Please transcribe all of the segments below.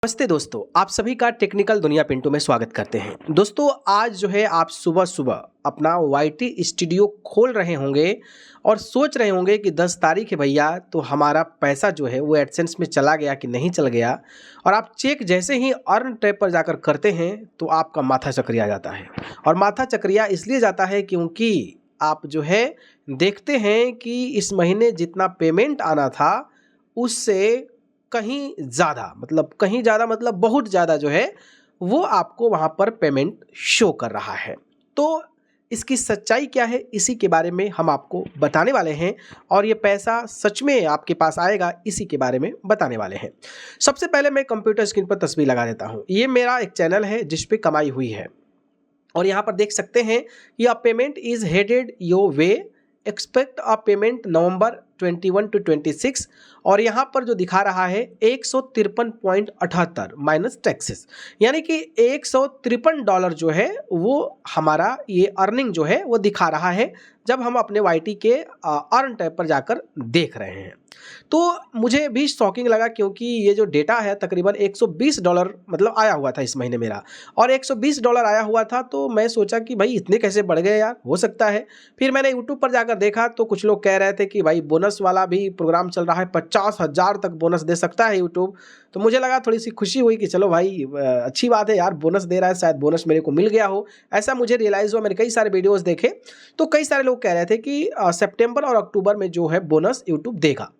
नमस्ते दोस्तों, आप सभी का टेक्निकल दुनिया पिंटू में स्वागत करते हैं। दोस्तों आज जो है आप सुबह सुबह अपना वाईटी स्टूडियो खोल रहे होंगे और सोच रहे होंगे कि 10 तारीख है भैया, तो हमारा पैसा जो है वो एडसेंस में चला गया कि नहीं चल गया। और आप चेक जैसे ही अर्न टैब पर जाकर करते हैं तो आपका माथा चकरिया जाता है। और माथा चकरिया इसलिए जाता है क्योंकि आप जो है देखते हैं कि इस महीने जितना पेमेंट आना था उससे कहीं ज़्यादा मतलब बहुत ज़्यादा जो है वो आपको वहाँ पर पेमेंट शो कर रहा है। तो इसकी सच्चाई क्या है, इसी के बारे में हम आपको बताने वाले हैं और ये पैसा सच में आपके पास आएगा, इसी के बारे में बताने वाले हैं। सबसे पहले मैं कंप्यूटर स्क्रीन पर तस्वीर लगा देता हूँ। ये मेरा एक चैनल है जिस पे कमाई हुई है और यहाँ पर देख सकते हैं कि अ payment is headed your way, expect a payment November 21 to 26। और यहाँ पर जो दिखा रहा है 153.78 माइनस टैक्सेस, यानी कि $153 जो है वो हमारा ये अर्निंग जो है वो दिखा रहा है जब हम अपने वाईटी के अर्न टैब पर जाकर देख रहे हैं। तो मुझे भी शॉकिंग लगा क्योंकि ये जो डेटा है तकरीबन $120 मतलब आया हुआ था इस महीने मेरा, और $120 आया हुआ था। तो मैं सोचा कि भाई इतने कैसे बढ़ गए यार, हो सकता है। फिर मैंने यूट्यूब पर जाकर देखा तो कुछ लोग कह रहे थे कि भाई बोनस वाला भी प्रोग्राम चल रहा है, 50,000 तक बोनस दे सकता है यूट्यूब। तो मुझे लगा, थोड़ी सी खुशी हुई कि चलो भाई अच्छी बात है यार, बोनस दे रहा है, शायद बोनस मेरे को मिल गया हो। ऐसा मुझे रियलाइज़ हुआ। मैंने कई सारे वीडियोस देखे तो कई सारे लोग कह रहे थे कि सितंबर और अक्टूबर में जो है बोनस यूट्यूब देगा।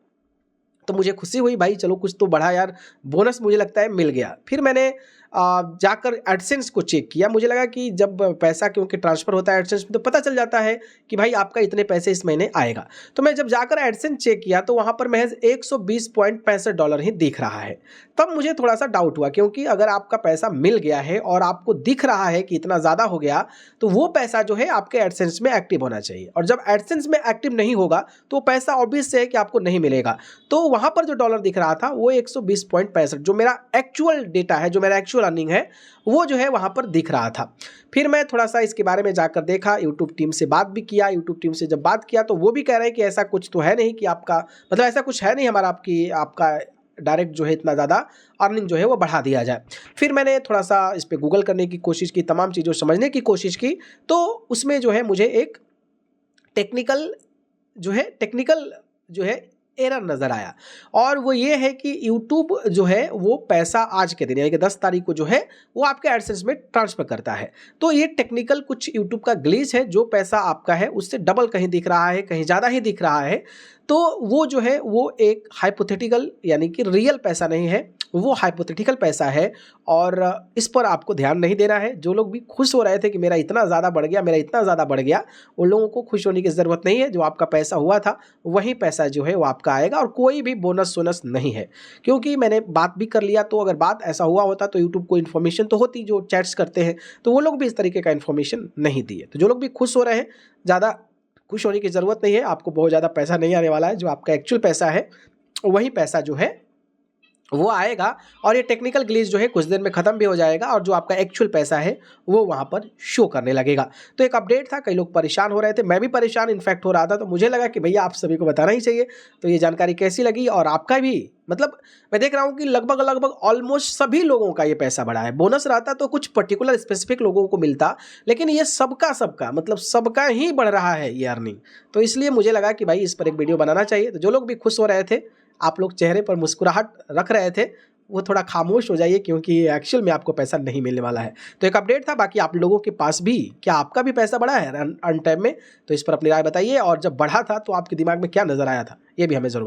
तो मुझे खुशी हुई, भाई चलो कुछ तो बढ़ा यार, बोनस मुझे लगता है मिल गया। फिर मैंने जाकर एडसेंस को चेक किया। मुझे लगा कि जब पैसा क्योंकि ट्रांसफ़र होता है एडसेंस में तो पता चल जाता है कि भाई आपका इतने पैसे इस महीने आएगा। तो मैं जब जाकर एडसेंस चेक किया तो वहाँ पर महज $120.65 ही दिख रहा है। तब मुझे थोड़ा सा डाउट हुआ, क्योंकि अगर आपका पैसा मिल गया है और आपको दिख रहा है कि इतना ज़्यादा हो गया तो वो पैसा जो है आपके एडसेंस में एक्टिव होना चाहिए, और जब एडसेंस में एक्टिव नहीं होगा तो पैसा ऑब्वियस है कि आपको नहीं मिलेगा। तो वहाँ पर जो डॉलर दिख रहा था वो 120.65 जो मेरा एक्चुअल डेटा है, जो मेरा एक्चुअल अर्निंग है, वो जो है वहाँ पर दिख रहा था। फिर मैं थोड़ा सा इसके बारे में जाकर देखा, यूट्यूब टीम से बात भी किया। यूट्यूब टीम से जब बात किया तो वो भी कह रहे हैं कि ऐसा कुछ तो है नहीं कि आपका मतलब ऐसा कुछ है नहीं हमारा आपका डायरेक्ट जो है इतना ज़्यादा अर्निंग जो है वो बढ़ा दिया जाए। फिर मैंने थोड़ा सा इस पर गूगल करने की कोशिश की, तमाम चीज़ों समझने की कोशिश की, तो उसमें जो है मुझे एक टेक्निकल जो है एरर नज़र आया। और वो ये है कि यूट्यूब जो है वो पैसा आज के दिन यानी कि 10 तारीख को जो है वो आपके एडसेंस में ट्रांसफ़र करता है। तो ये टेक्निकल कुछ यूट्यूब का ग्लिच है, जो पैसा आपका है उससे डबल कहीं दिख रहा है, कहीं ज़्यादा ही दिख रहा है। तो वो जो है वो एक हाइपोथेटिकल यानी कि रियल पैसा नहीं है, वो हाइपोथेटिकल पैसा है और इस पर आपको ध्यान नहीं देना है। जो लोग भी खुश हो रहे थे कि मेरा इतना ज़्यादा बढ़ गया, उन लोगों को खुश होने की ज़रूरत नहीं है। जो आपका पैसा हुआ था वही पैसा जो है वो आपका आएगा और कोई भी बोनस नहीं है। क्योंकि मैंने बात भी कर लिया, तो अगर बात ऐसा हुआ होता तो यूट्यूब को इन्फॉर्मेशन तो होती, जो चैट्स करते हैं तो वो लोग भी इस तरीके का इन्फॉर्मेशन नहीं दिए। तो जो लोग भी खुश हो रहे हैं, ज़्यादा खुश होने की ज़रूरत नहीं है। आपको बहुत ज़्यादा पैसा नहीं आने वाला है, जो आपका एक्चुअल पैसा है वही पैसा जो है वो आएगा और ये टेक्निकल ग्लिच जो है कुछ देर में ख़त्म भी हो जाएगा और जो आपका एक्चुअल पैसा है वो वहाँ पर शो करने लगेगा। तो एक अपडेट था, कई लोग परेशान हो रहे थे, मैं भी परेशान इनफैक्ट हो रहा था। तो मुझे लगा कि भैया आप सभी को बताना ही चाहिए। तो ये जानकारी कैसी लगी और आपका भी मतलब मैं देख रहा हूँ कि लगभग ऑलमोस्ट सभी लोगों का ये पैसा बढ़ा है। बोनस रहता तो कुछ पर्टिकुलर स्पेसिफिक लोगों को मिलता, लेकिन ये सबका मतलब सबका ही बढ़ रहा है ये अर्निंग। तो इसलिए मुझे लगा कि भाई इस पर एक वीडियो बनाना चाहिए। तो जो लोग भी खुश हो रहे थे, आप लोग चेहरे पर मुस्कुराहट रख रहे थे, वो थोड़ा खामोश हो जाइए क्योंकि एक्चुअल में आपको पैसा नहीं मिलने वाला है। तो एक अपडेट था। बाकी आप लोगों के पास भी क्या आपका भी पैसा बढ़ा है अर्न टाइम में? तो इस पर अपनी राय बताइए, और जब बढ़ा था तो आपके दिमाग में क्या नज़र आया था ये भी हमें ज़रूर